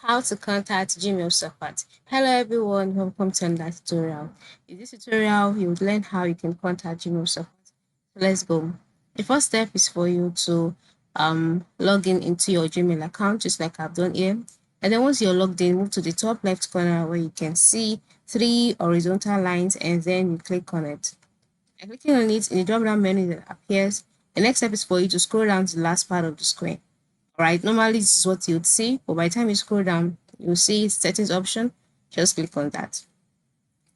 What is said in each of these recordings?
How to contact Gmail support. Hello everyone, welcome to another tutorial. In this tutorial, you will learn how you can contact Gmail support. So let's go. The first step is for you to log in into your Gmail account, just like I've done here. And then once you're logged in, move to the top left corner where you can see three horizontal lines, and then you click on it. And clicking on it in the drop-down menu that appears, the next step is for you to scroll down to the last part of the screen. Right, normally this is what you'd see, but by the time you scroll down, you'll see settings option. Just click on that.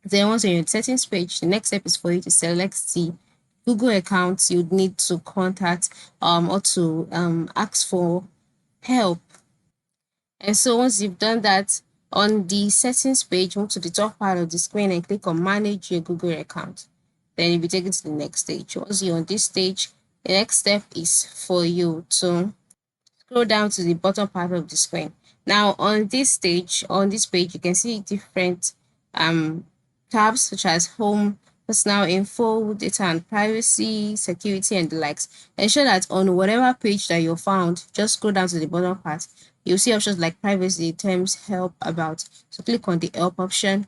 Then once you're in the settings page, the next step is for you to select the Google accounts you'd need to contact or to ask for help. And so once you've done that, on the settings page, move to the top part of the screen and click on manage your Google account. Then you'll be taken to the next stage. Once you're on this stage, the next step is for you to scroll down to the bottom part of the screen. Now on this page, you can see different tabs such as home, personal info, data and privacy, security, and the likes. Ensure that on whatever page that you found, just scroll down to the bottom part. You'll see options like privacy, terms, help, about. So click on the help option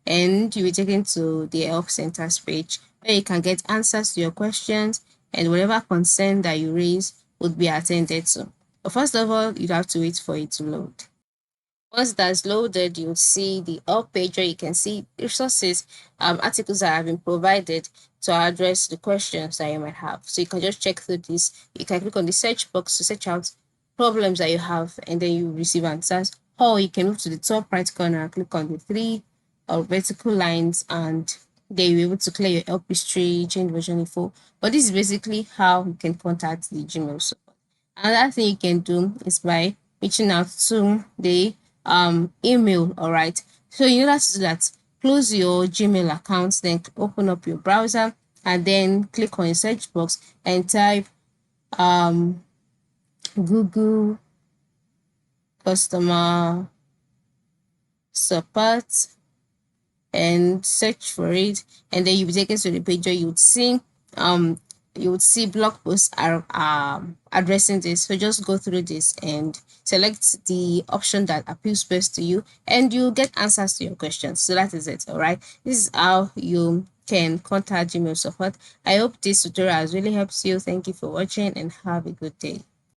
and you'll be taken to the help centers page where you can get answers to your questions, and whatever concern that you raise would be attended to. But first of all, you have to wait for it to load. Once that's loaded, you'll see the help page where you can see resources, articles that have been provided to address the questions that you might have. So you can just check through this. You can click on the search box to search out problems that you have, and then you receive answers. Or you can move to the top right corner and click on the three vertical lines, and then you'll be able to clear your help history, change version info. But this is basically how you can contact the Gmail support. Another thing you can do is by reaching out to the email. All right, so in order to do that, close your Gmail account, then open up your browser and then click on your search box and type Google customer support and search for it, and then you'll be taken to the page where you would see blog posts are addressing this. So just go through this and select the option that appeals best to you, and you'll get answers to your questions. So that is it. All right, this is how you can contact Gmail support. I hope this tutorial has really helped you. Thank you for watching and have a good day.